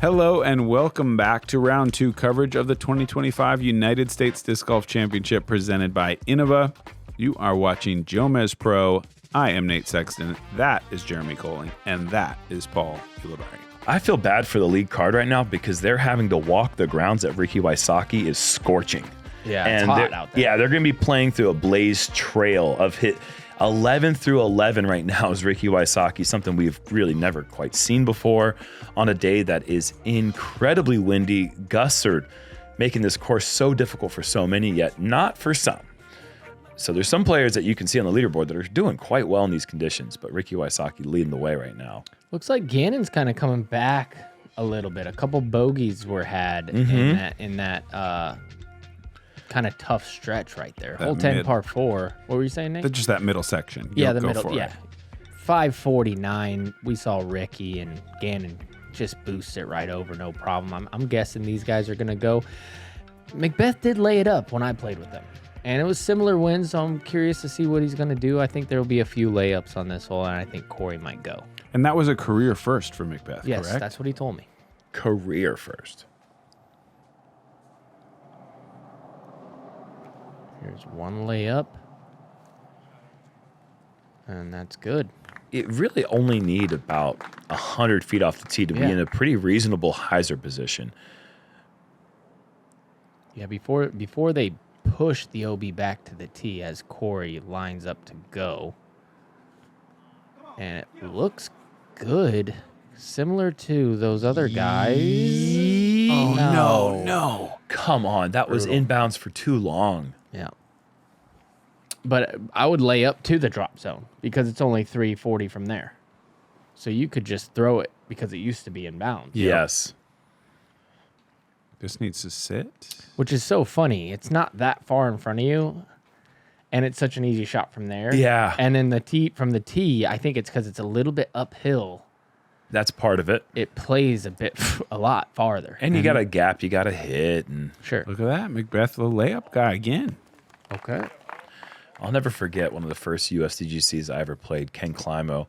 Hello and welcome back to round 2 coverage of the 2025 United States Disc Golf Championship presented by Innova. You are watching JomezPro. I am Nate Sexton. That is Jeremy Koling. And that is Paul Ulibarri. I feel bad for the lead card right now because they're having to walk the grounds at Ricky Wysocki is scorching. Yeah, it's hot out there. Yeah, they're going to be playing through a blaze trail of hit 11 through 11 right now is Ricky Wysocki, something we've really never quite seen before on a day that is incredibly windy. Gusts are making this course so difficult for so many, yet not for some. So there's some players that you can see on the leaderboard that are doing quite well in these conditions, but Ricky Wysocki leading the way right now. Looks like Gannon's kind of coming back a little bit. A couple bogeys were had in that kind of tough stretch right there. Hole 10 par 4. What were you saying, Nate? Just that middle section. Yeah, the middle. Yeah, 549. We saw Ricky and Gannon just boost it right over, no problem. I'm guessing these guys are gonna go. McBeth did lay it up when I played with them, and it was similar wins. So I'm curious to see what he's gonna do. I think there will be a few layups on this hole, and I think Corey might go. And that was a career first for McBeth, yes, correct? That's what he told me. Career first. Here's one layup, and that's good. It really only need about 100 feet off the tee to be in a pretty reasonable hyzer position. Yeah, before they push the OB back to the tee as Corey lines up to go. And it looks good, similar to those other guys. Oh, no. Come on, that was inbounds for too long. Yeah. But I would lay up to the drop zone because it's only 340 from there. So you could just throw it because it used to be in bounds. Yes. This needs to sit. Which is so funny. It's not that far in front of you, and it's such an easy shot from there. Yeah. And then from the tee, I think it's because it's a little bit uphill. That's part of it. It plays a lot farther. And you got a gap, you got to hit. And sure. Look at that. McBeth, the layup guy again. Okay. I'll never forget one of the first USDGCs I ever played. Ken Climo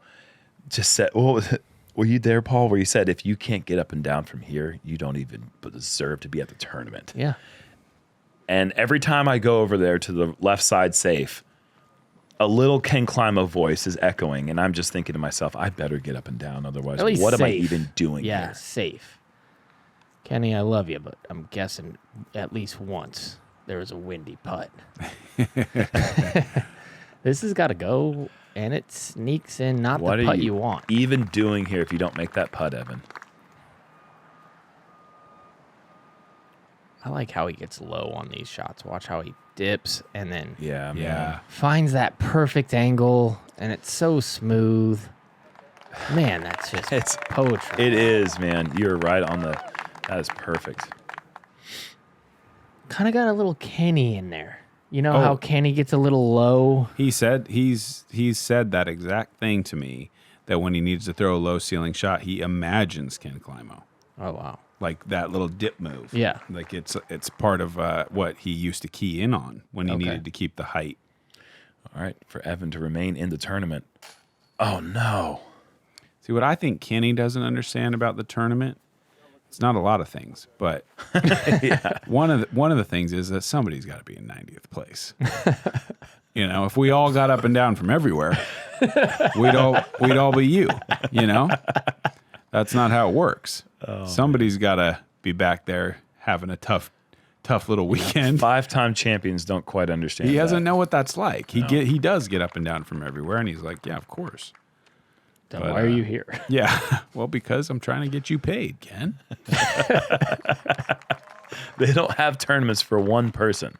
just said, were you there, Paul, where he said, if you can't get up and down from here, you don't even deserve to be at the tournament. Yeah. And every time I go over there to the left side safe, a little Ken Climo voice is echoing, and I'm just thinking to myself, I better get up and down, otherwise what am I even doing here? Yeah, safe. Kenny, I love you, but I'm guessing at least once there was a windy putt. This has got to go, and it sneaks in not What the are putt you want. Even doing here if you don't make that putt, Evan? I like how he gets low on these shots. Watch how he dips and then finds that perfect angle, and it's so smooth. Man, that's just It's poetry. It is, man. You're right on the. That is perfect. Kind of got a little Kenny in there. You know how Kenny gets a little low? He said he's said that exact thing to me, that when he needs to throw a low ceiling shot, he imagines Ken Climo. Oh, wow. Like that little dip move. Yeah. Like it's part of what he used to key in on when he needed to keep the height. All right, for Evan to remain in the tournament. Oh, no. See, what I think Kenny doesn't understand about the tournament, it's not a lot of things, but one of the things is that somebody's got to be in 90th place. You know, if we all got up and down from everywhere, we'd all be you, you know? That's not how it works. Somebody's got to be back there having a tough little weekend. 5-time champions don't quite understand He that. doesn't know what that's like. He does get up and down from everywhere, and he's like, yeah, of course. Then why are you here? Yeah, well, because I'm trying to get you paid, Ken. They don't have tournaments for one person.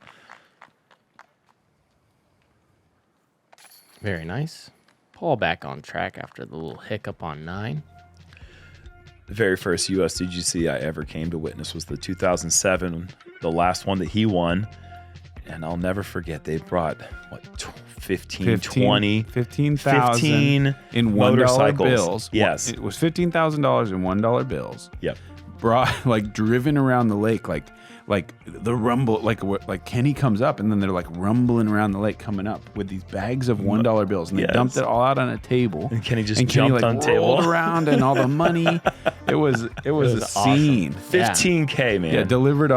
Very nice. Paul back on track after the little hiccup on 9. The very first USDGC I ever came to witness was the 2007, the last one that he won. And I'll never forget, they brought, 15,000 in $1 motorcycles. bills. Yes. It was $15,000 in $1 bills. Yep. brought like driven around the lake, like the rumble, like Kenny comes up and then they're like rumbling around the lake coming up with these bags of $1 bills and they dumped it all out on a table. And Kenny just jumped on rolled table around and all the money. It was a scene. 15K, man. Yeah, delivered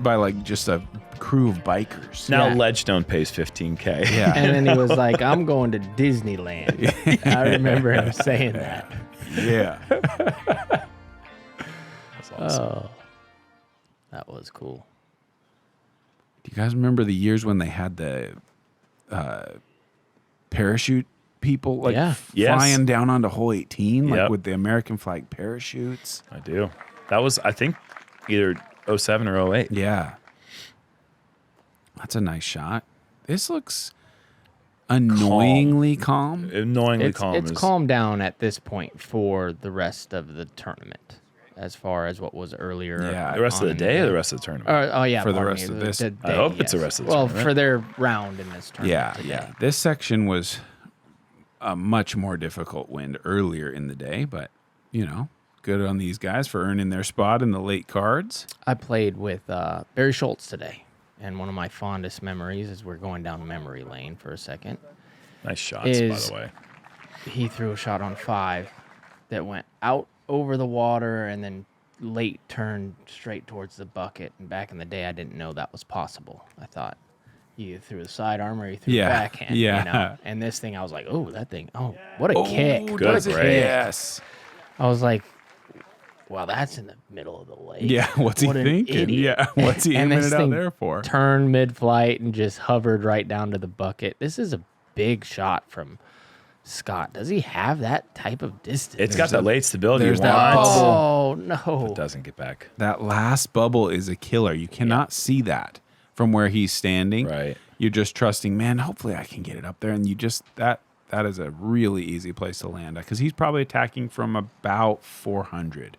by like just a crew of bikers. Now Ledgestone pays 15K. Yeah. And then he was like, I'm going to Disneyland. I remember him saying that. Yeah. That's awesome. Oh, that was cool. Do you guys remember the years when they had the parachute people like flying down onto hole 18 like with the American flag parachutes? I do. That was, I think, either 07 or 08. Yeah. That's a nice shot. This looks annoyingly calm. Annoyingly calm. It's calmed down at this point for the rest of the tournament. As far as what was earlier. Yeah. The rest of the day or the rest of the tournament? For the rest of this. I hope it's the rest of the tournament. Well, for their round in this tournament. Yeah. This section was a much more difficult wind earlier in the day, but, you know, good on these guys for earning their spot in the late cards. I played with Barry Schultz today, and one of my fondest memories is we're going down memory lane for a second. Nice shots, by the way. He threw a shot on 5 that went out over the water and then late turned straight towards the bucket. And back in the day, I didn't know that was possible. I thought you threw the sidearm or you threw the backhand. Yeah. You know? And this thing, I was like, oh, that thing. Oh, what a kick. Good What a break. kick. Yes. I was like, wow, that's in the middle of the lake. Yeah, what's he What an thinking? idiot. Yeah, what's he And aiming this it out thing there for? Turned mid-flight and just hovered right down to the bucket. This is a big shot from Scott. Does he have that type of distance? It's got that late stability. there's that bubble. Oh, no. It doesn't get back. That last bubble is a killer. You cannot see that from where he's standing. Right. You're just trusting, man, hopefully I can get it up there. And you just, that is a really easy place to land because he's probably attacking from about 400.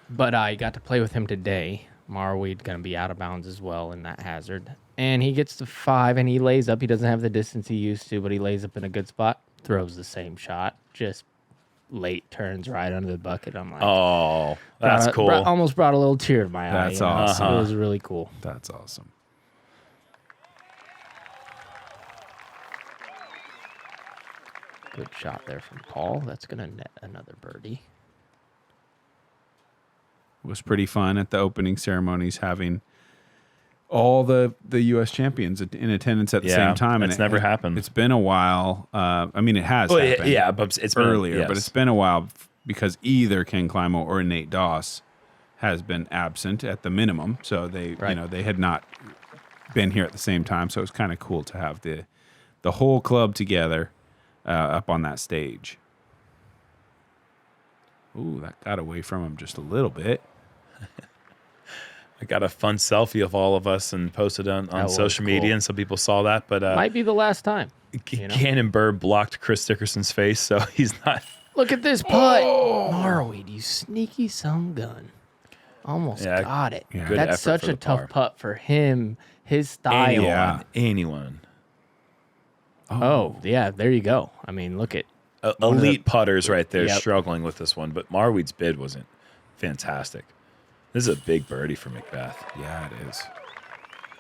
But I got to play with him today. Marwede going to be out of bounds as well in that hazard. And he gets to 5 and he lays up. He doesn't have the distance he used to, but he lays up in a good spot. Throws the same shot. Just late turns right under the bucket. I'm like, Oh, that's cool. Almost brought a little tear to my eye. That's awesome. It was really cool. That's awesome. Good shot there from Paul. That's going to net another birdie. It was pretty fun at the opening ceremonies having all the U.S. champions in attendance at the same time. It's never happened. It's been a while. I mean, it has happened. Yeah, but it's been earlier, but it's been a while because either Ken Climo or Nate Doss has been absent at the minimum. So they, they had not been here at the same time. So it's kind of cool to have the whole club together up on that stage. Ooh, that got away from him just a little bit. I got a fun selfie of all of us and posted on social media, and some people saw that. But might be the last time. Cannon Bird blocked Chris Dickerson's face, so he's not. Look at this putt. Marwede, you sneaky son gun. Almost got it. Yeah. Good That's effort such for a the tough par. putt for him, his style. Anyone. Oh, yeah, there you go. I mean, look at Elite putters right there Yep. struggling with this one, but Marwede's bid wasn't fantastic. This is a big birdie for McBeth. Yeah, it is.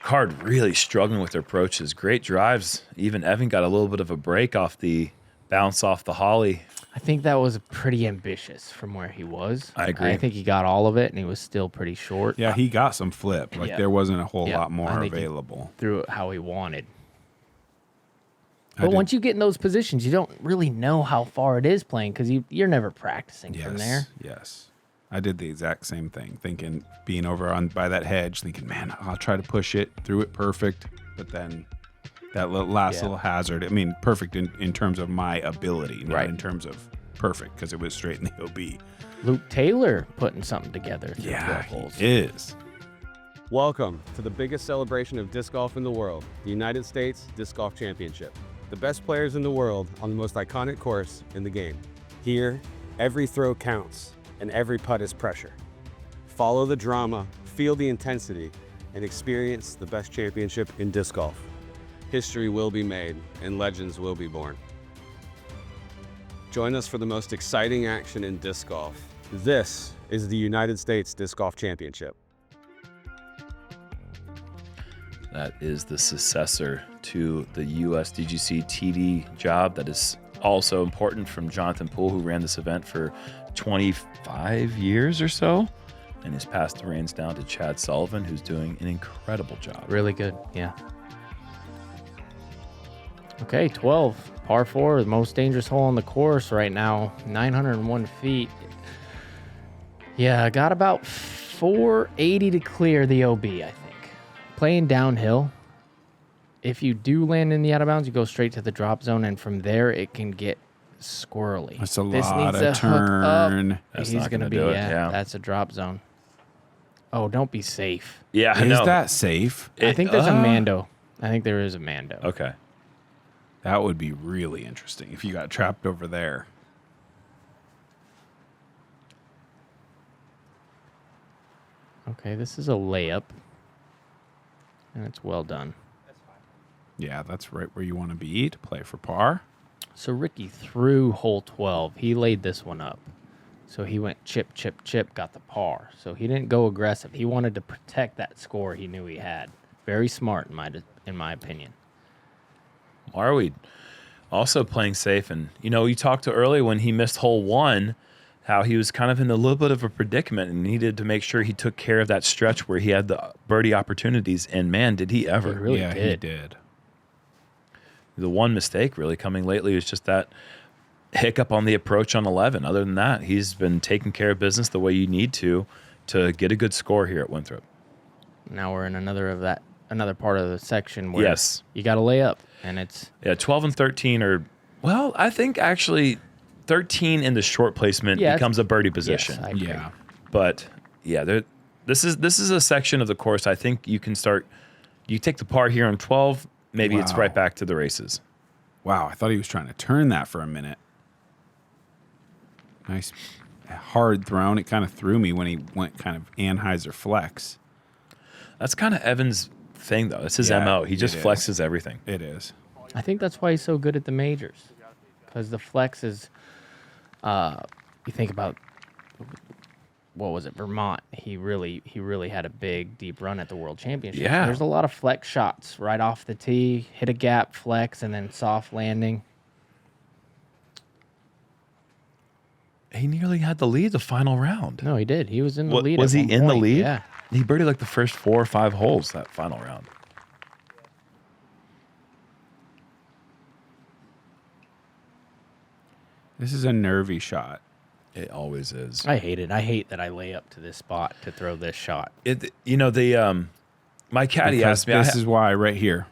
Card really struggling with their approaches. Great drives. Even Evan got a little bit of a break off the bounce off the holly. I think that was pretty ambitious from where he was. I agree. I think he got all of it, and he was still pretty short. Yeah, he got some flip. Like there wasn't a whole lot more I think he available. threw it how he wanted. I But did- once you get in those positions, you don't really know how far it is playing because you're never practicing from there. Yes. I did the exact same thing, thinking being over on by that hedge, thinking, man, I'll try to push it, threw it perfect, but then that last little hazard. I mean, perfect in terms of my ability, not in terms of perfect, because it was straight in the OB. Luke Taylor putting something together. Through 12 Yeah, holes. he is. Welcome to the biggest celebration of disc golf in the world, the United States Disc Golf Championship. The best players in the world on the most iconic course in the game. Here, every throw counts and every putt is pressure. Follow the drama, feel the intensity, and experience the best championship in disc golf. History will be made and legends will be born. Join us for the most exciting action in disc golf. This is the United States Disc Golf Championship? That is the successor to the USDGC TD job that is also important from Jonathan Poole, who ran this event for 25 years or so, and has passed the reins down to Chad Sullivan, who's doing an incredible job. Really good, yeah. Okay, 12, par 4, the most dangerous hole on the course right now, 901 feet. Yeah, I got about 480 to clear the OB, I think. Playing downhill, if you do land in the out of bounds, you go straight to the drop zone, and from there it can get squirrely. That's a This lot needs of to hook up. turn. That's He's not gonna gonna be, do it, yeah, yeah. that's a drop zone. Oh, don't be safe. Yeah, I Is know. that safe? I think there's a Mando. I think there is a Mando. Okay. That would be really interesting if you got trapped over there. Okay, this is a layup. And it's well done. Yeah, that's right where you want to be to play for par. So Ricky threw hole 12. He laid this one up. So he went chip, chip, chip, got the par. So he didn't go aggressive. He wanted to protect that score he knew he had. Very smart, in my opinion. Marwede also playing safe. And, you know, you talked to earlier when he missed hole 1, how he was kind of in a little bit of a predicament and needed to make sure he took care of that stretch where he had the birdie opportunities. And, man, did he ever. He really yeah, did. he did. The one mistake really coming lately is just that hiccup on the approach on 11. Other than that, he's been taking care of business the way you need to get a good score here at Winthrop. Now we're in another part of the section where Yes. you got to lay up, and it's Yeah, 12 and 13 are, well, I think actually 13 in the short placement Yeah, becomes a birdie position. Yes, I agree. Yeah. But yeah, this is a section of the course I think you can start. You take the par here on 12, maybe it's Wow. right back to the races. Wow, I thought he was trying to turn that for a minute. Nice hard thrown. It kind of threw me when he went kind of Anheuser flex. That's kind of Evan's thing, though. It's his Yeah, MO. He just it is. flexes everything. It is. I think that's why he's so good at the majors, because the flex is. You think about what was it, Vermont? He really had a big deep run at the World Championship. Yeah. There's a lot of flex shots right off the tee, hit a gap, flex, and then soft landing. He nearly had the lead the final round. No, he did. He was in the lead. Was at he one in the point. lead? Yeah. He birdied like the first 4 or 5 holes that final round. This is a nervy shot. It always is. I hate it. I hate that I lay up to this spot to throw this shot. My caddy Because asked me. this is why right here.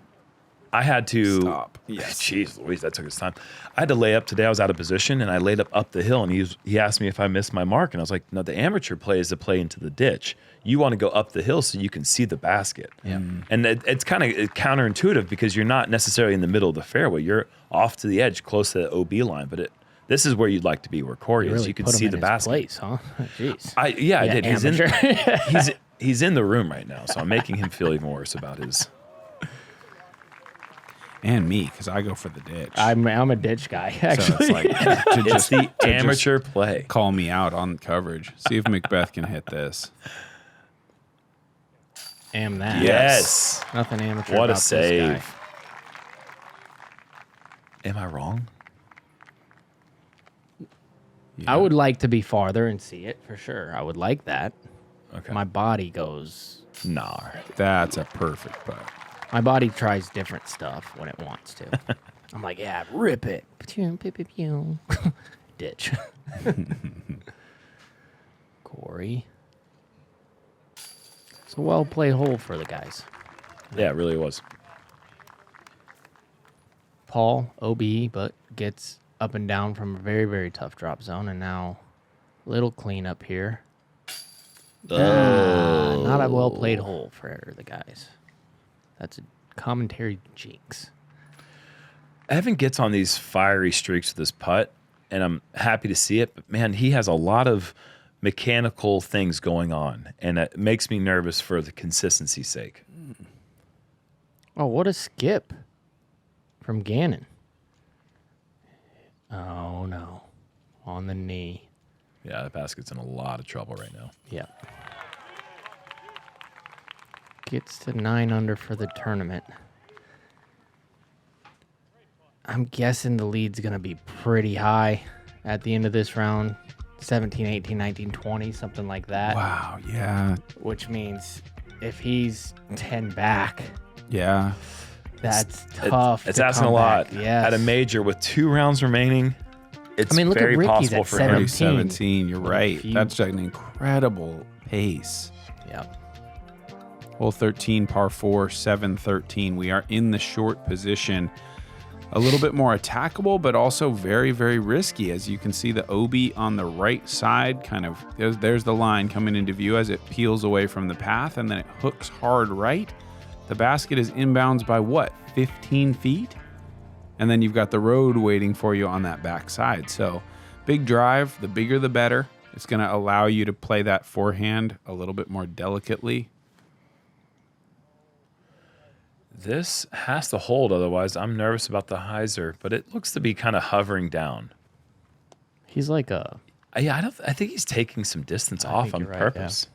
I had to Stop. Yes. Jeez Louise, that took his time. I had to lay up today. I was out of position and I laid up the hill, and he asked me if I missed my mark, and I was like, no, the amateur play is to play into the ditch. You want to go up the hill so you can see the basket. Yeah. And it's kind of counterintuitive because you're not necessarily in the middle of the fairway. You're off to the edge, close to the OB line, but this is where you'd like to be, where Corey is. Really You can put him see in the his basket. place, huh? Jeez. I did. Amateur. He's in the room right now, so I'm making him feel even worse about his. And me, because I go for the ditch. I'm a ditch guy, so actually. it's like to It's just, the to just amateur play. call me out on coverage. See if McBeth can hit this. Am that. Yes. Nothing amateur What a about save. this guy. Am I wrong? Yeah. I would like to be farther and see it for sure. I would like that. Okay. My body goes. Nah. That's a perfect putt. My body tries different stuff when it wants to. I'm like, yeah, rip it. Ditch. Corey. It's a well played hole for the guys. Yeah, it really was. Paul, OB, but gets up and down from a very, very tough drop zone. And now, little cleanup here. Not a well played hole for the guys. That's a commentary jinx. Evan gets on these fiery streaks with this putt, and I'm happy to see it. But, man, he has a lot of mechanical things going on, and it makes me nervous for the consistency's sake. Oh, what a skip from Gannon. Oh, no. On the knee. Yeah, the basket's in a lot of trouble right now. Yeah. Gets to 9 under for the tournament. I'm guessing the lead's going to be pretty high at the end of this round. 17, 18, 19, 20, something like that. Wow. Yeah. Which means if he's 10 back, Yeah. that's tough. It's to asking a come lot. back. Yes. At a major with 2 rounds remaining, it's I mean, look at very Ricky's possible at for 17. him. 17. You're right. If you- That's an incredible pace. Yep. Hole 13, par 4, 7-13. We are in the short position. A little bit more attackable, but also very, very risky. As you can see, the OB on the right side, kind of, there's the line coming into view as it peels away from the path, and then it hooks hard right. The basket is inbounds by what, 15 feet? And then you've got the road waiting for you on that back side. So big drive, the bigger the better. It's going to allow you to play that forehand a little bit more delicately. This has to hold, otherwise I'm nervous about the hyzer, but it looks to be kind of hovering down. He's like a... Yeah, I think he's taking some distance off think on you're right, purpose.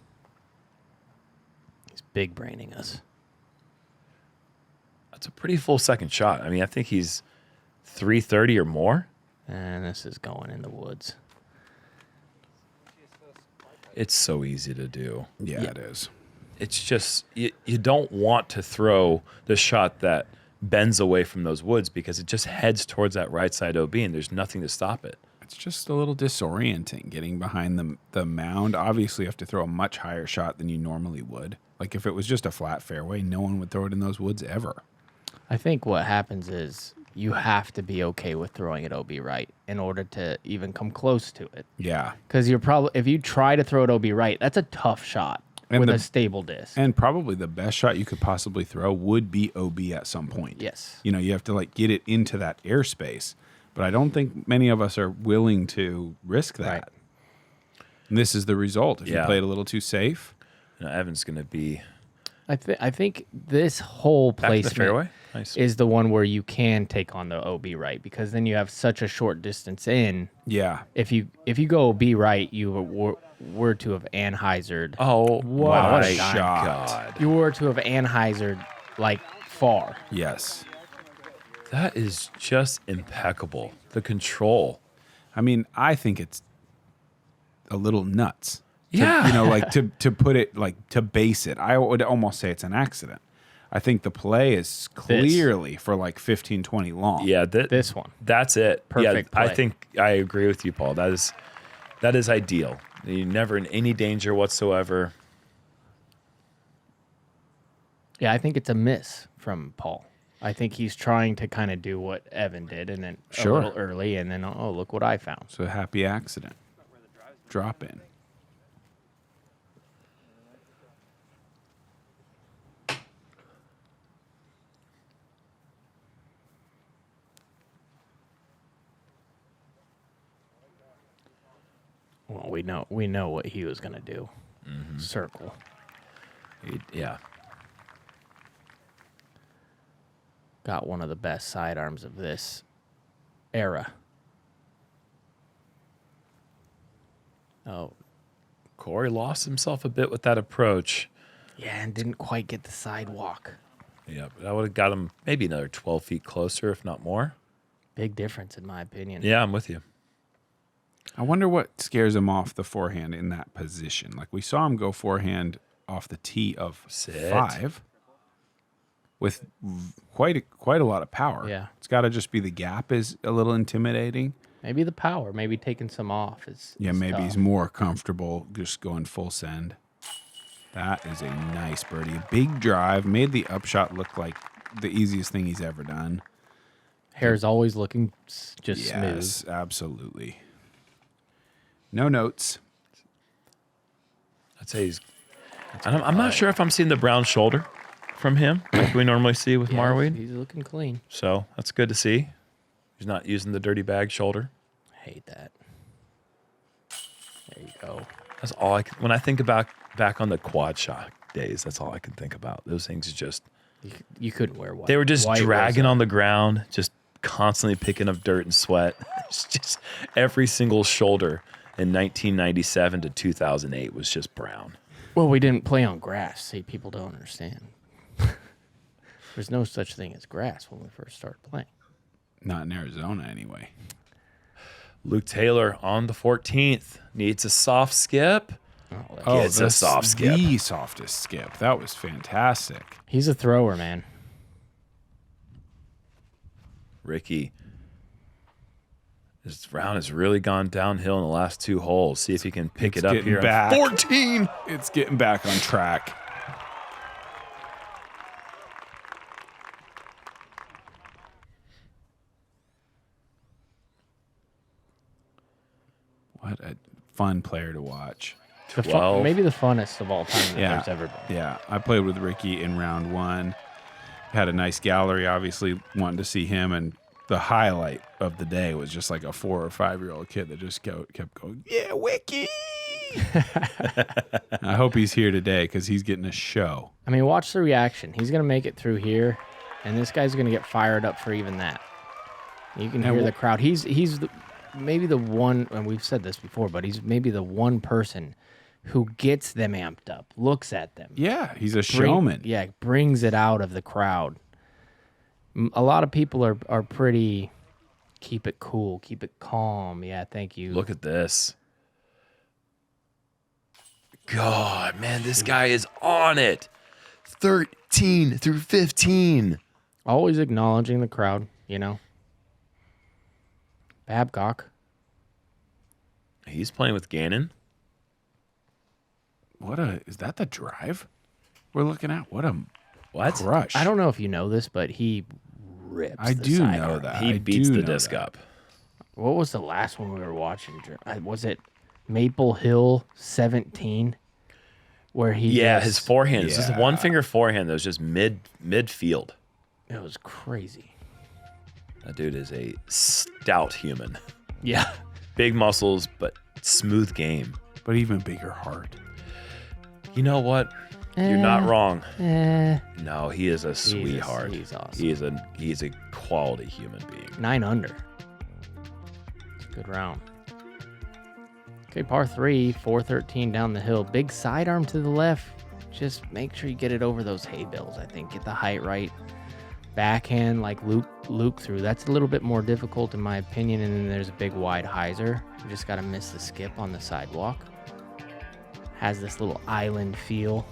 He's big braining us. That's a pretty full second shot. I mean, I think he's 330 or more. And this is going in the woods. It's so easy to do. Yeah, it is. It's just, you don't want to throw the shot that bends away from those woods because it just heads towards that right side OB and there's nothing to stop it. It's just a little disorienting getting behind the mound. Obviously, you have to throw a much higher shot than you normally would. Like if it was just a flat fairway, no one would throw it in those woods ever. I think what happens is you have to be okay with throwing it OB right in order to even come close to it. Yeah. Because you're probably, if you try to throw it OB right, that's a tough shot with a stable disc. And probably the best shot you could possibly throw would be OB at some point. Yes. You know, you have to like get it into that airspace. But I don't think many of us are willing to risk that. Right. And this is the result. If you played a little too safe. You know, Evan's going to be I think this whole back to the placement fairway. Nice. is the one where you can take on the OB right, because then you have such a short distance in. Yeah. If you go OB right, you were to have Anheusered. Oh, What my a shot. God. You were to have Anheusered like far. Yes. That is just impeccable. The control. I mean, I think it's a little nuts. Yeah. You know, like to put it, like to base it. I would almost say it's an accident. I think the play is clearly for like 15, 20 long. Yeah, This one. that's it. Perfect Yeah, I play. think I agree with you, Paul. That is ideal. You're never in any danger whatsoever. Yeah, I think it's a miss from Paul. I think he's trying to kind of do what Evan did, and then a little early, and then, oh, look what I found. So a happy accident. Drop in. Well, we know what he was gonna do. Circle. Yeah. Got one of the best sidearms of this era. Oh, Corey lost himself a bit with that approach. yeah, and didn't quite get the sidewalk. Yeah, but I would have got him maybe another 12 feet closer, if not more. Big difference, in my opinion. Yeah, I'm with you. I wonder what scares him off the forehand in that position. Like we saw him go forehand off the tee of Sit. 5 with quite a lot of power. Yeah. It's got to just be the gap is a little intimidating. Maybe the power, maybe taking some off is Maybe tough. he's more comfortable just going full send. That is a nice birdie. A big drive. Made the upshot look like the easiest thing he's ever done. Hair's always looking just smooth. Yes, absolutely. No notes. I'd say he's. I'm not sure if I'm seeing the brown shoulder from him like we normally see with Yeah, Marwede. he's looking clean. So that's good to see. He's not using the dirty bag shoulder. Hate that. There you go. That's all I can. When I think back on the quad shot days, that's all I can think about. Those things just. You couldn't wear white. They were just White was dragging a- on the ground, just constantly picking up dirt and sweat. It's just every single shoulder in 1997 to 2008 was just brown. Well, we didn't play on grass. See, people don't understand. There's no such thing as grass when we first started playing. Not in Arizona, anyway. Luke Taylor on the 14th needs a soft skip. Oh, It's a soft skip. The softest skip. That was fantastic. he's a thrower, man. Ricky. This round has really gone downhill in the last 2 holes. See if he can pick It's it up getting here. back. 14. It's getting back on track. What a fun player to watch. The 12. maybe the funnest of all time that Yeah. there's ever been. Yeah, I played with Ricky in round 1. Had a nice gallery, obviously wanting to see him, and the highlight of the day was just like a 4 or 5-year-old kid that just kept going, yeah, Wiki. I hope he's here today because he's getting a show. I mean, watch the reaction. He's going to make it through here, and this guy's going to get fired up for even that. You can hear the crowd. He's maybe the one, and we've said this before, but he's maybe the one person who gets them amped up, looks at them. Yeah, he's a showman. Yeah, brings it out of the crowd. A lot of people are pretty keep it cool, keep it calm. Yeah, thank you. Look at this. God, man, this guy is on it. 13 through 15. Always acknowledging the crowd, you know. Babcock. He's playing with Gannon. Is that the drive we're looking at? What a What? crush. I don't know if you know this, but he rips. I the do know sidearm. that. He I beats do the know disc that. up. What was the last one we were watching? Was it Maple Hill 17? Where he Yeah, just- his forehand. It's just Yeah. one finger forehand that was just midfield. It was crazy. That dude is a stout human. Yeah. Big muscles, but smooth game. But even bigger heart. You know what? You're not wrong. Eh. No, he is a sweetheart. He's awesome. He's a quality human being. 9 under. It's a good round. Okay, par 3, 413 down the hill. Big sidearm to the left. Just make sure you get it over those hay bales, I think. Get the height right. Backhand like Luke through. That's a little bit more difficult in my opinion. And then there's a big wide hyzer. You just got to miss the skip on the sidewalk. Has this little island feel.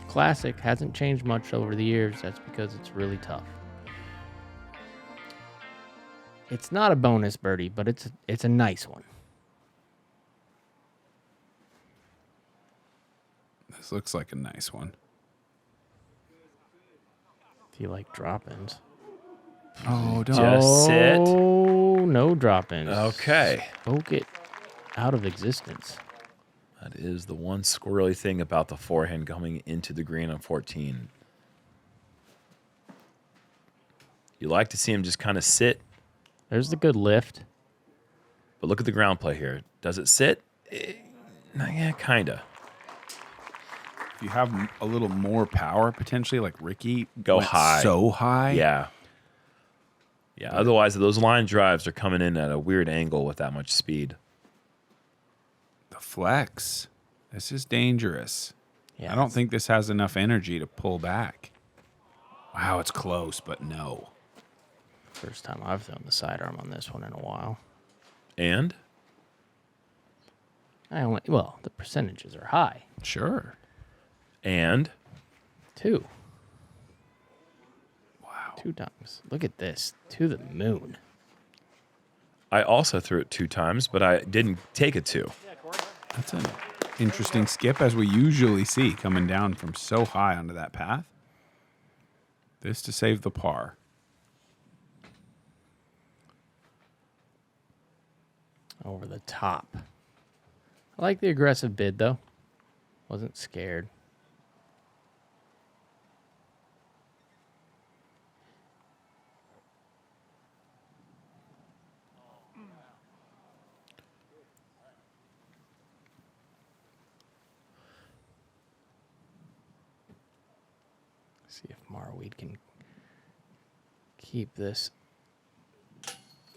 Classic. Hasn't changed much over the years. That's because it's really tough. It's not a bonus birdie, but it's a nice one. This looks like a nice one. If you like drop-ins. Oh, don't. Just sit. Oh, no drop-ins. Okay. Spoke it out of existence. That is the one squirrely thing about the forehand coming into the green on 14. You like to see him just kind of sit, There's the good lift. but look at the ground play here. Does it sit? Yeah, kind of. If you have a little more power, potentially, like Ricky, Go went high. so high. Yeah. Yeah, otherwise those line drives are coming in at a weird angle with that much speed. The flex. This is dangerous. Yeah, I don't think this has enough energy to pull back. Wow, it's close, but no. First time I've thrown the sidearm on this one in a while. And The percentages are high. Sure. 2. Wow. 2 times. Look at this. To the moon. I also threw it 2 times, but I didn't take it 2. That's an interesting skip, as we usually see coming down from so high onto that path. This to save the par. Over the top. I like the aggressive bid, though. Wasn't scared. See if Marwede can keep this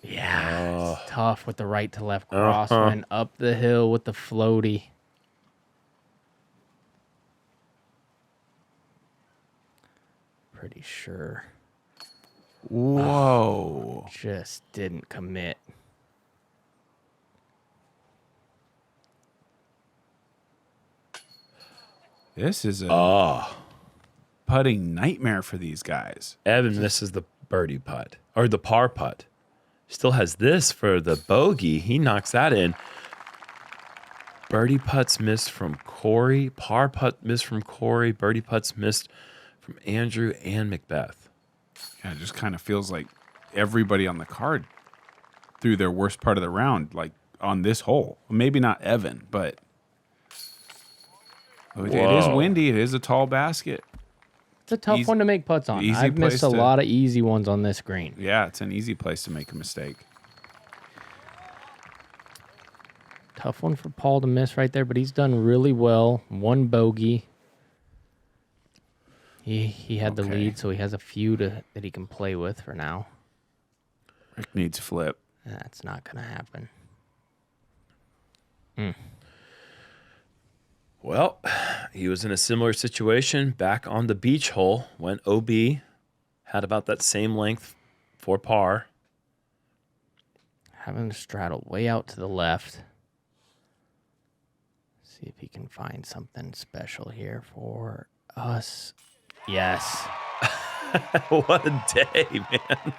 Yeah, it's tough with the right to left crosswind up the hill with the floaty. Pretty sure. Whoa. Just didn't commit. This is a putting nightmare for these guys. Evan misses the birdie putt or the par putt. Still has this for the bogey. He knocks that in. Birdie putts missed from Corey. Par putt missed from Corey. Birdie putts missed from Andrew and McBeth. Yeah, it just kind of feels like everybody on the card threw their worst part of the round, like on this hole. Maybe not Evan, but it is windy. It is a tall basket. It's a tough one to make putts on. Easy I've missed a place to- lot of easy ones on this green. Yeah, it's an easy place to make a mistake. Tough one for Paul to miss right there, but he's done really well. One bogey. He had the Okay. lead, so he has a few that he can play with for now. Rick needs flip. That's not going to happen. Well, he was in a similar situation back on the beach hole. Went OB. Had about that same length for par. Having to straddle way out to the left. See if he can find something special here for us. Yes. What a day, man.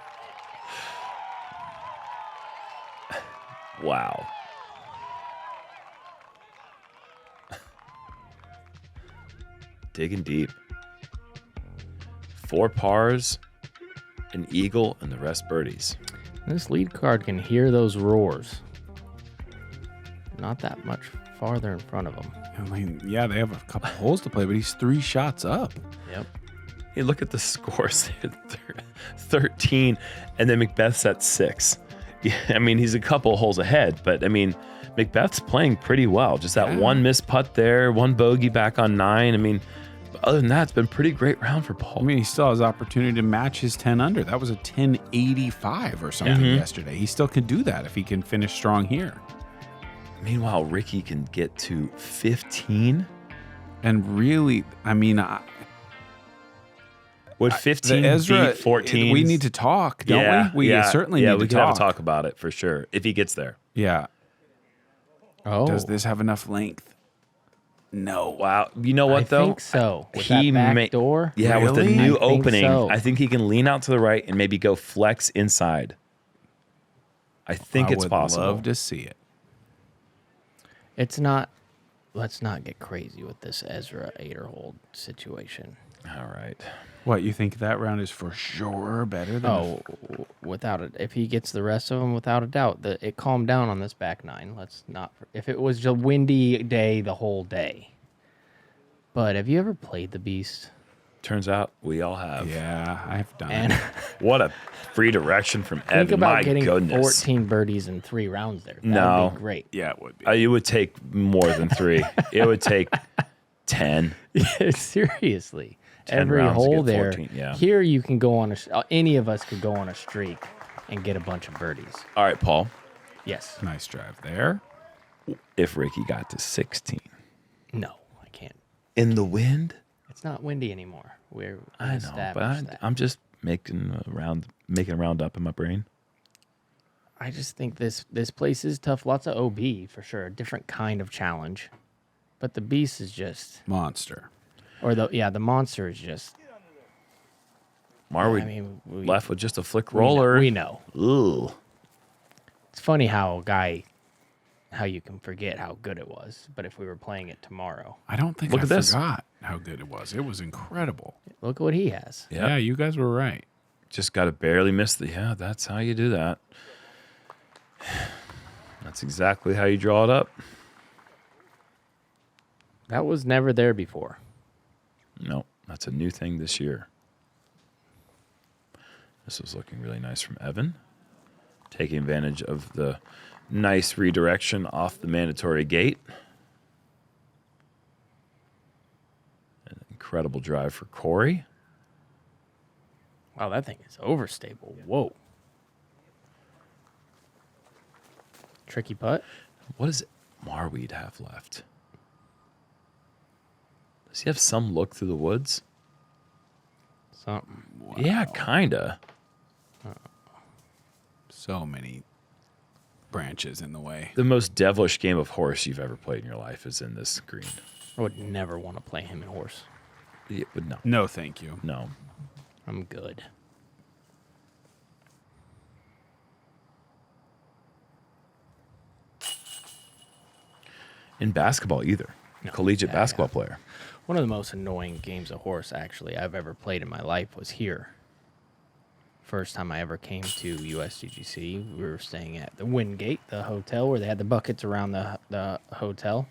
Wow. Digging deep. 4 pars, an eagle, and the rest birdies. This lead card can hear those roars. Not that much farther in front of him. I mean, yeah, they have a couple holes to play, but he's 3 shots up. Yep. Hey, look at the scores. 13, and then McBeth's at 6. Yeah, I mean, he's a couple holes ahead, but I mean, McBeth's playing pretty well. Just that one missed putt there, one bogey back on 9. I mean, other than that, it's been a pretty great round for Paul. I mean, he still has opportunity to match his 10 under. That was a 1085 or something yesterday. He still can do that if he can finish strong here. Meanwhile, Ricky can get to 15. And really, I mean, Would 15 the Ezra, beat 14? we need to talk, don't we? We certainly need to we talk. can have a talk about it for sure if he gets there. Yeah. Oh, Does this have enough length? No. Wow. You know what, I though? think so. With He that back may- door. Yeah, with the Really? new I think opening, so. I think he can lean out to the right and maybe go flex inside. I think it's possible. I would love to see it. It's not. Let's not get crazy with this Ezra Aderhold situation. All right. What, you think that round is for sure better than Without it, if he gets the rest of them, without a doubt, it calmed down on this back 9. Let's not. If it was a windy day the whole day. But have you ever played the Beast? Turns out we all have. Yeah, I've done And it. What a free direction from think Evan. about My getting goodness. 14 birdies in 3 rounds there. That No. would be great. Yeah, it would be. It would take more than 3. It would take 10. Seriously. 10 Every rounds to hole get there. 14, yeah. Here you can go on any of us could go on a streak and get a bunch of birdies. All right, Paul. Yes. Nice drive there. If Ricky got to 16 No, I can't. in the wind, It's not windy anymore. We're I know, established but that. I'm just making a round up in my brain. I just think this place is tough. Lots of OB for sure. A different kind of challenge. But the Beast is just, Monster. or the Monster is just. Marwede I mean, left with just a flick roller. We know. Ugh. It's funny how you can forget how good it was. But if we were playing it tomorrow, I don't think Look I at this. forgot how good it was. It was incredible. look what he has. Yeah. Yeah, you guys were right. Just got to barely miss the. Yeah, that's how you do that. That's exactly how you draw it up. That was never there before. No, that's a new thing this year. This was looking really nice from Evan. Taking advantage of the nice redirection off the mandatory gate. An incredible drive for Corey. Wow, that thing is overstable. Whoa. Tricky putt. What does Marwede have left? Does he have some look through the woods? Something. Wow. Yeah, kinda. So many branches in the way. The most devilish game of horse you've ever played in your life is in this green. I would never want to play him in horse. It would not. No, thank you. No. I'm good. In basketball either. No. Collegiate Yeah, basketball yeah. player. One of the most annoying games of horse, actually, I've ever played in my life was here. First time I ever came to USDGC, we were staying at the Wingate, the hotel where they had the buckets around the hotel.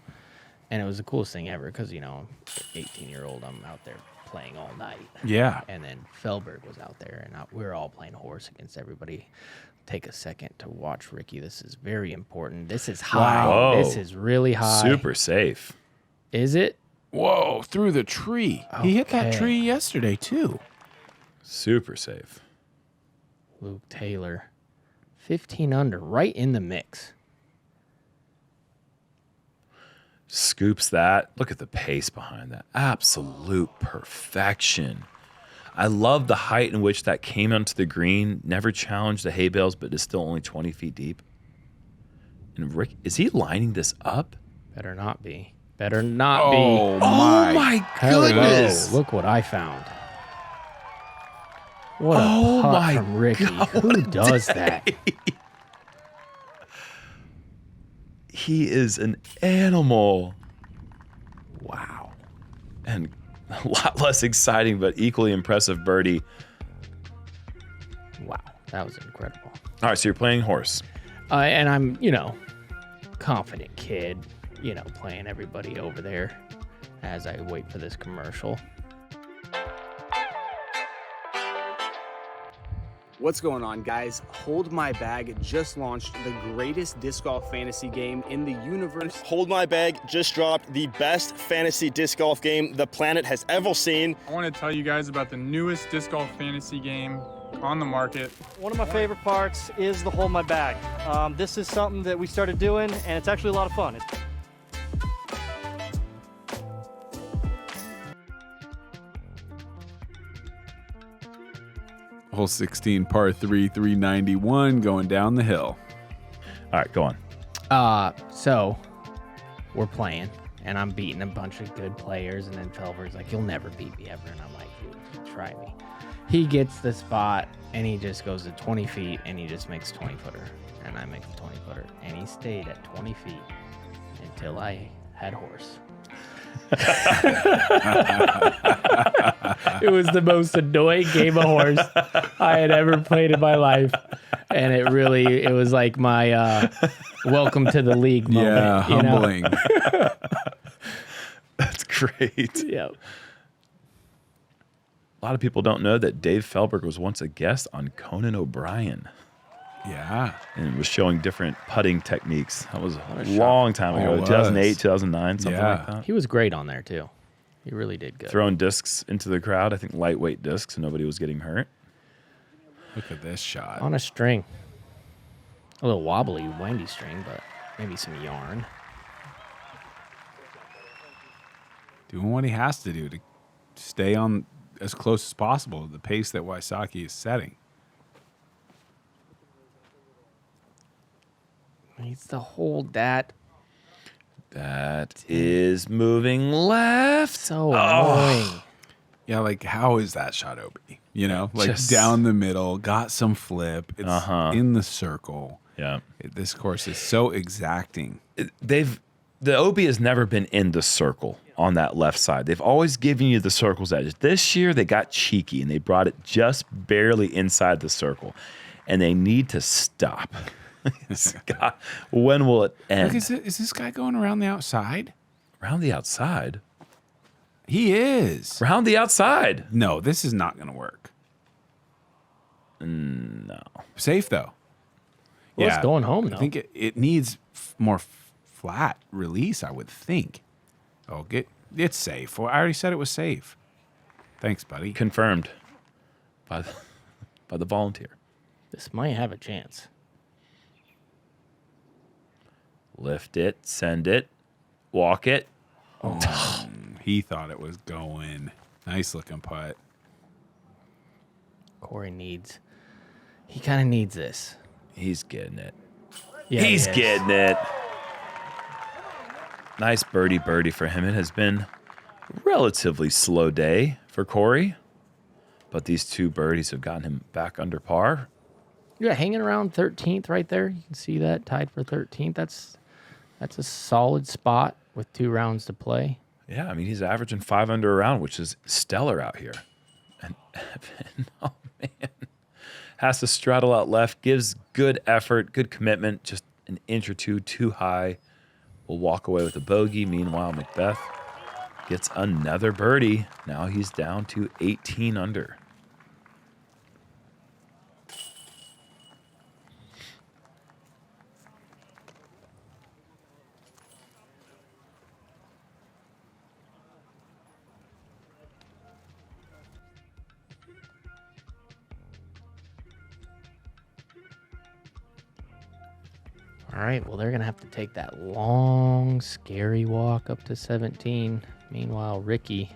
And it was the coolest thing ever because, 18-year-old, I'm out there playing all night. Yeah. And then Felberg was out there, and we were all playing horse against everybody. Take a second to watch Ricky. This is very important. This is high. Wow. This is really high. Super safe. Is it? Whoa, through the tree. He hit that Okay. tree yesterday, too. Super safe. Luke Taylor, 15 under, right in the mix. Scoops that. Look at the pace behind that. Absolute perfection. I love the height in which that came onto the green. Never challenged the hay bales, but is still only 20 feet deep. And Rick, is he lining this up? Better not be. Better not be. Oh, Oh my Hello. goodness. Look what I found. What a Oh putt my from Ricky. God, Who does that? He is an animal. Wow. And a lot less exciting, but equally impressive birdie. Wow. That was incredible. All right, so you're playing horse. And I'm, confident kid, playing everybody over there as I wait for this commercial. What's going on, guys? Hold My Bag just launched the greatest disc golf fantasy game in the universe. Hold My Bag just dropped the best fantasy disc golf game the planet has ever seen. I want to tell you guys about the newest disc golf fantasy game on the market. One of my favorite parts is the Hold My Bag. This is something that we started doing, and it's actually a lot of fun. Hole 16, par 3, 391, going down the hill. All right, go on. So we're playing, and I'm beating a bunch of good players, and then Felberg's like, "You'll never beat me ever," and I'm like, "Dude, try me." He gets the spot, and he just goes to 20 feet, and he just makes 20-footer, and I make the 20-footer, and he stayed at 20 feet until I had horse. It was the most annoying game of horse I had ever played in my life, and it was like my welcome to the league moment. Yeah, humbling. That's great. Yeah. A lot of people don't know that Dave Felberg was once a guest on Conan O'Brien Yeah. and was showing different putting techniques. That was a long time ago, It was. 2008, 2009, something Yeah. like that. He was great on there too. He really did good. Throwing discs into the crowd. I think lightweight discs, so nobody was getting hurt. Look at this shot. On a string. A little wobbly, windy string, but maybe some yarn. Doing what he has to do to stay on as close as possible to the pace that Wysocki is setting. Needs to hold that. That is moving left. So annoying. Yeah, like how is that shot OB? Like Just- down the middle, got some flip. It's in the circle. Yeah. This course is so exacting. The OB has never been in the circle on that left side. They've always given you the circle's edge. This year they got cheeky and they brought it just barely inside the circle, and they need to stop. God, when will it end? Look, is this guy going around the outside? Around the outside. He is. Around the outside. No, this is not going to work. No. Safe though. Well, it's going home, I though. think it needs more flat release, I would think. Oh, it's safe. Well, I already said it was safe. Thanks, buddy. Confirmed by the volunteer. This might have a chance. Lift it, send it, walk it. He thought it was going. Nice looking putt. Corey he kind of needs this. He's getting it. Yeah, He's he is. getting it. Nice birdie for him. It has been a relatively slow day for Corey, but these 2 birdies have gotten him back under par. Yeah, hanging around 13th right there. You can see that tied for 13th. That's a solid spot with 2 rounds to play. Yeah, I mean, he's averaging 5 under a round, which is stellar out here. And Evan, oh man, has to straddle out left, gives good effort, good commitment, just an inch or two too high. Will walk away with a bogey. Meanwhile, McBeth gets another birdie. Now he's down to 18 under. All right, well, they're going to have to take that long, scary walk up to 17. Meanwhile, Ricky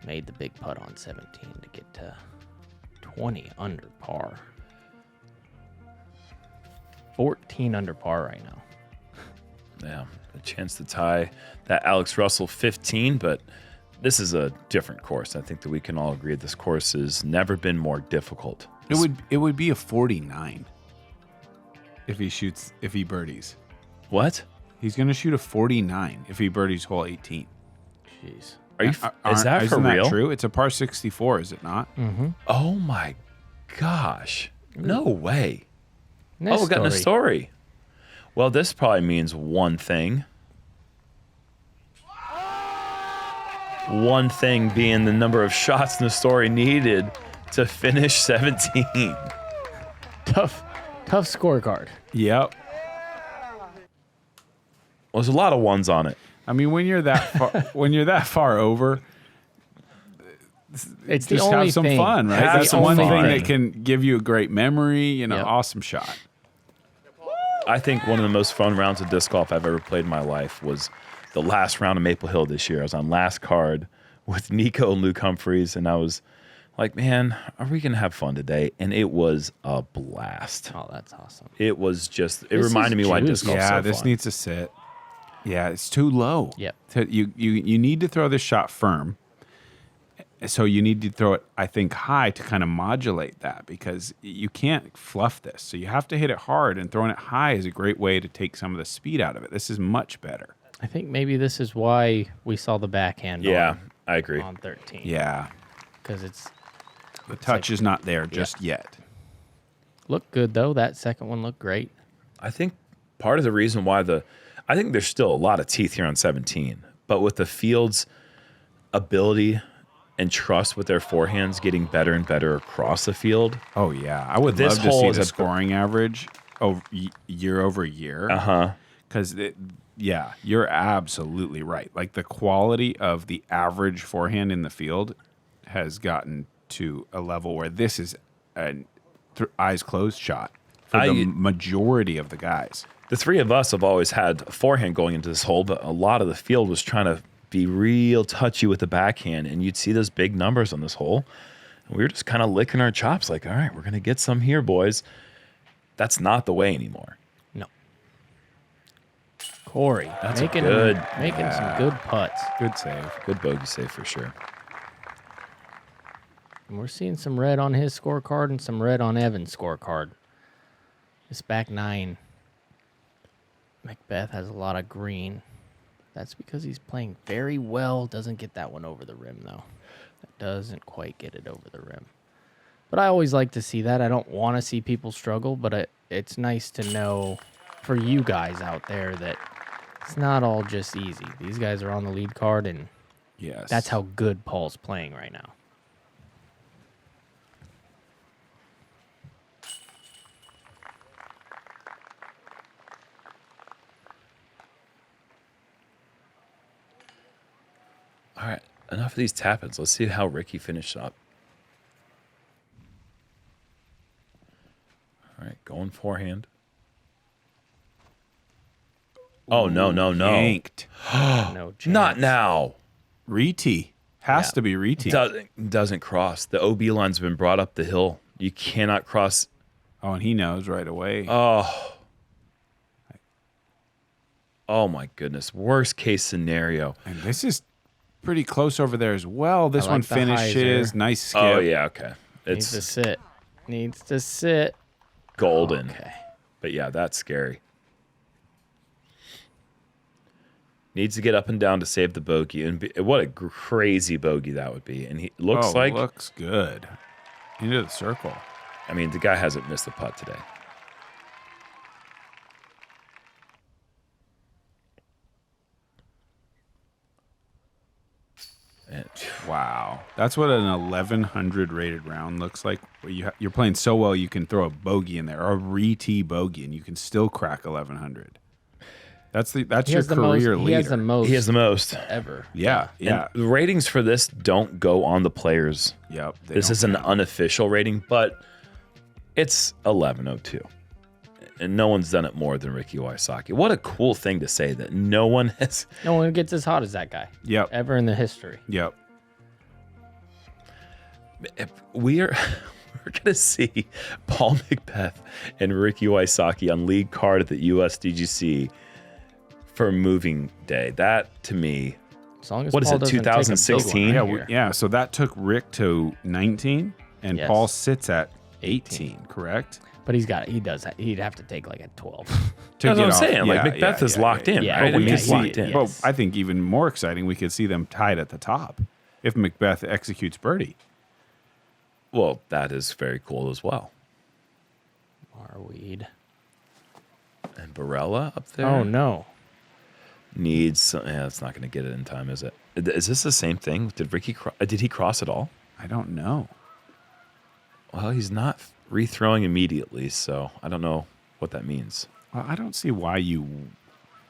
made the big putt on 17 to get to 20 under par. 14 under par right now. Yeah, a chance to tie that Alex Russell 15, but this is a different course. I think that we can all agree this course has never been more difficult. It would be a 49 if he birdies. What? He's going to shoot a 49 if he birdies hole 18. Jeez. Is that for isn't real? That true? It's a par 64, is it not? Mm-hmm. Oh my gosh. No way. Nice we got story. a story. Well, this probably means one thing. One thing being the number of shots in the story needed to finish 17. Tough scorecard. Yep. Well, there's a lot of ones on it. I mean, when you're that far over, It's the just only have some thing. fun, right? Have That's the some one thing fun. that can give you a great memory. Yep. Awesome shot. I think one of the most fun rounds of disc golf I've ever played in my life was the last round of Maple Hill this year. I was on last card with Nico and Luke Humphreys, and I was like, man, are we going to have fun today? And it was a blast. Oh, that's awesome. It was just, it This reminded me is why juicy. disc golf's Yeah, so this fun. needs to sit. Yeah, it's too low. Yep. You need to throw this shot firm. So you need to throw it, I think, high to kind of modulate that because you can't fluff this. So you have to hit it hard, and throwing it high is a great way to take some of the speed out of it. This is much better. I think maybe this is why we saw the backhand Yeah, I agree. on 13. Yeah. Because it's The touch is not there just yet. looked good, though. That second one looked great. I think part of the reason why I think there's still a lot of teeth here on 17, but with the field's ability and trust with their forehands getting better and better across the field. Oh, yeah. I would This love to hole see is the a- scoring average year over year. Uh-huh. Because, yeah, you're absolutely right. Like, the quality of the average forehand in the field has gotten to a level where this is an eyes closed shot for the majority of the guys. The three of us have always had a forehand going into this hole, but a lot of the field was trying to be real touchy with the backhand, and you'd see those big numbers on this hole. And we were just kind of licking our chops like, all right, we're going to get some here, boys. That's not the way anymore. No. Corey That's making good. some good putts. Good save. Good bogey save for sure. And we're seeing some red on his scorecard and some red on Evan's scorecard. This back nine, McBeth has a lot of green. That's because he's playing very well. Doesn't get that one over the rim, though. That doesn't quite get it over the rim. But I always like to see that. I don't want to see people struggle, but it's nice to know for you guys out there that it's not all just easy. These guys are on the lead card, and Yes. that's how good Paul's playing right now. All right, enough of these tap-ins. Let's see how Ricky finished up. All right, going forehand. Oh, no. Yanked. No chance. Not now. Retee. Has to be retee. Doesn't cross. The OB line's been brought up the hill. You cannot cross. Oh, and he knows right away. Oh my goodness. Worst case scenario. And this is pretty close over there as well. This I like one the finishes. hyzer. Nice skip. Oh, yeah, okay. Needs to It's sit. Needs to sit. golden. Okay. But yeah, that's scary. Needs to get up and down to save the bogey. And what a crazy bogey that would be. And he looks like... looks good. Into the circle. I mean, the guy hasn't missed a putt today. And, Wow. That's what an 1100 rated round looks like. You're playing so well you can throw a bogey in there, or a re-tee bogey, and you can still crack 1100. That's your career leader. He has the most. he has the most. ever. Yeah, yeah. And the ratings for this don't go on the players. Yep. This is an unofficial rating, but it's 1102. And no one's done it more than Ricky Wysocki. What a cool thing to say that no one has. No one gets as hot as that guy. Yep. Ever in the history. Yep. We're going to see Paul McBeth and Ricky Wysocki on lead card at the USDGC for moving day. That, to me, As long as what is Paul it, doesn't take a big one 2016? Yeah, here. yeah. So that took Rick to 19, and Yes. Paul sits at 18, correct? But he'd have to take like a 12. To That's get what I'm off. saying. Like, Yeah, Macbeth yeah, is yeah, locked yeah, in, yeah. right? Oh, I mean, yeah, he's yeah, locked in. yeah. But I think even more exciting, we could see them tied at the top if Macbeth executes birdie. Well, that is very cool as well. Marwede. And Barella up there. Oh, no. Needs some, yeah, it's not going to get it in time, is it? Is this the same thing? Did he cross at all? I don't know. Well, he's not rethrowing immediately, so I don't know what that means. Well, I don't see why you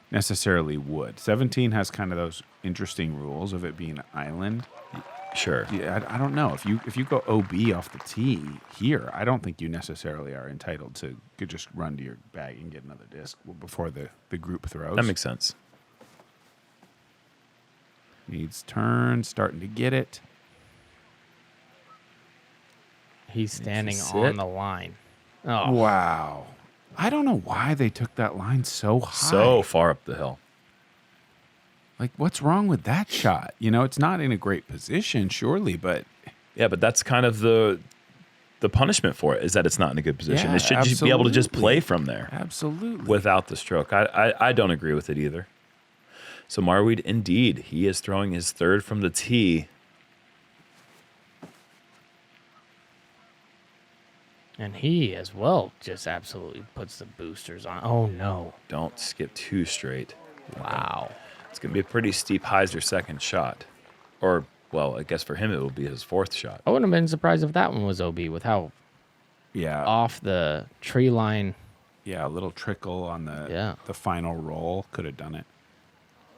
necessarily would. 17 has kind of those interesting rules of it being an island. Sure. Yeah, I don't know. If you go OB off the tee here, I don't think you necessarily are entitled to just run to your bag and get another disc before the group throws. That makes sense. Needs turn, starting to get it. He's standing sit. on the line. Oh, Wow. I don't know why they took that line so high. So far up the hill. Like, what's wrong with that shot? You know, it's not in a great position, surely, but Yeah, but that's kind of the punishment for it, is that it's not in a good position. Yeah, It should just be able to just absolutely. play from there absolutely. without the stroke. I don't agree with it either. So Marwede, indeed, he is throwing his third from the tee. and he as well just absolutely puts the boosters on. Oh, no. Don't skip too straight. Wow. It's going to be a pretty steep hyzer second shot. Or, well, I guess for him it will be his fourth shot. I wouldn't have been surprised if that one was OB with how Yeah. off the tree line. Yeah, a little trickle on the final roll could have done it.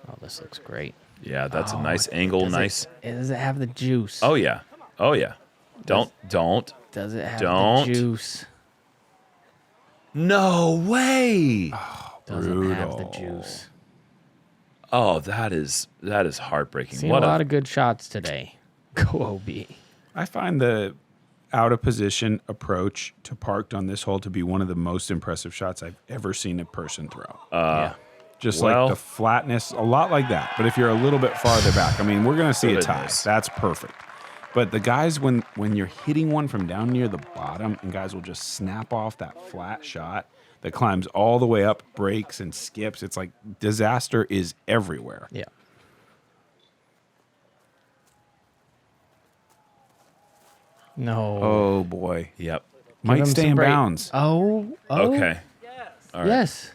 Oh, this looks great. Yeah, that's a nice angle. Does it have the juice? Oh, yeah. Oh, yeah. Don't. Does it have Don't. the juice? No way. Doesn't have the Brutal. juice. Oh, that is heartbreaking. Seen a lot of good shots today. Go OB. I find the out of position approach to parked on this hole to be one of the most impressive shots I've ever seen a person throw. Yeah. Just well- like the flatness, a lot like that. But if you're a little bit farther back, I mean, we're going to see a tie. Goodness. That's perfect. But the guys, when you're hitting one from down near the bottom, and guys will just snap off that flat shot that climbs all the way up, breaks and skips, it's like disaster is everywhere. Yeah. No. Oh, boy. Yep. Might Give him stay some in break. bounds. Oh. Okay. All right. Yes.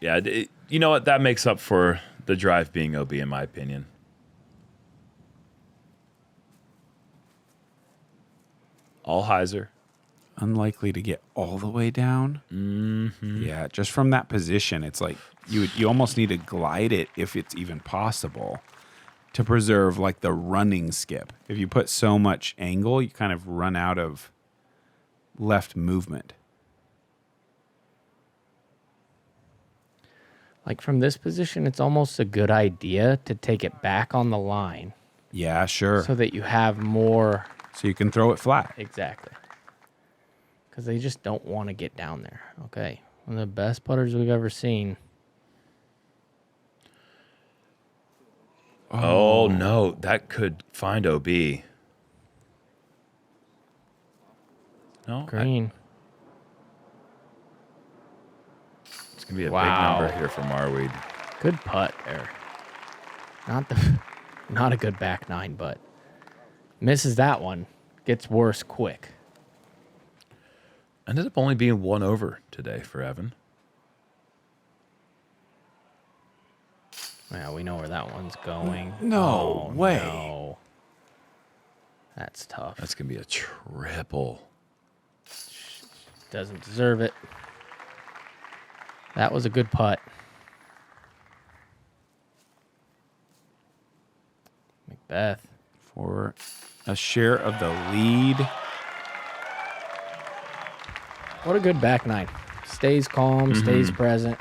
Yeah. You know what? That makes up for the drive being OB, in my opinion. All hyzer. Unlikely to get all the way down. Mm-hmm. Yeah, just from that position, it's like you almost need to glide it if it's even possible to preserve like the running skip. If you put so much angle, you kind of run out of left movement. Like from this position, it's almost a good idea to take it back on the line Yeah, sure. so that you have more. So you can throw it flat. Exactly. Because they just don't want to get down there. Okay. One of the best putters we've ever seen. Oh, no. That could find OB. No. Green. It's going to be a Wow. big number here for Marwede. Good putt there. Not a good back nine, but misses that one. Gets worse quick. Ended up only being 1 over today for Evan. Yeah, we know where that one's going. No way. No. That's tough. That's going to be a triple. Doesn't deserve it. That was a good putt. McBeth. For a share of the lead. What a good back nine. Stays calm, stays present.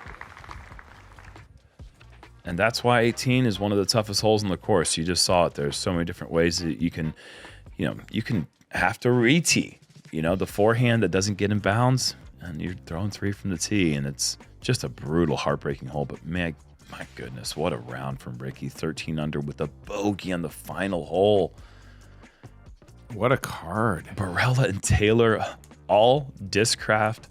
And that's why 18 is one of the toughest holes in the course. You just saw it. There's so many different ways that you can have to re-tee. The forehand that doesn't get in bounds, and you're throwing 3 from the tee, and it's just a brutal, heartbreaking hole. But man, my goodness, what a round from Ricky. 13 under with a bogey on the final hole. What a card. Barella and Taylor, all Discraft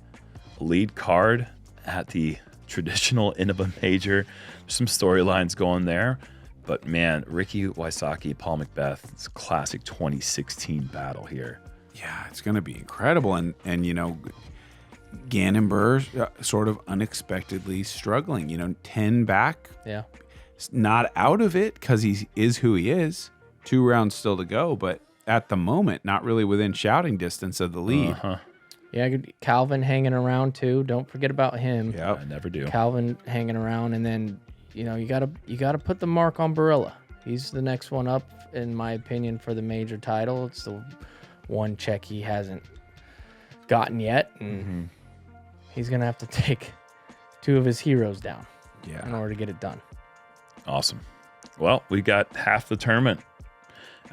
lead card at the traditional end of a major. Some storylines going there. But man, Ricky Wysocki, Paul McBeth, it's a classic 2016 battle here. Yeah, it's going to be incredible. And Gannon Burr sort of unexpectedly struggling, 10 back. Yeah. Not out of it because he is who he is. 2 rounds still to go, but at the moment, not really within shouting distance of the lead. Yeah, Calvin hanging around too. Don't forget about him. Yeah, I never do. Calvin hanging around, and then you gotta put the mark on Barilla. He's the next one up, in my opinion, for the major title. It's the one check he hasn't gotten yet, and he's gonna have to take 2 of his heroes down in order to get it done. Awesome. Well, we got half the tournament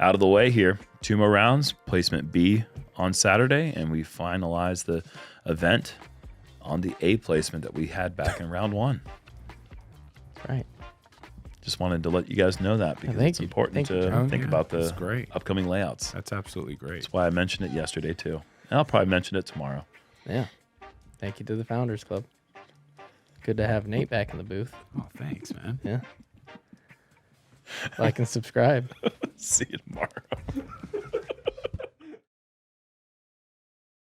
out of the way here. 2 more rounds, placement B on Saturday, and we finalize the event on the A placement that we had back in round 1. Right. Just wanted to let you guys know that because it's important to think about the upcoming layouts. That's absolutely great. That's why I mentioned it yesterday too. And I'll probably mention it tomorrow. Yeah. Thank you to the Founders Club. Good to have Nate back in the booth. Oh, thanks, man. Yeah. Like and subscribe. See you tomorrow.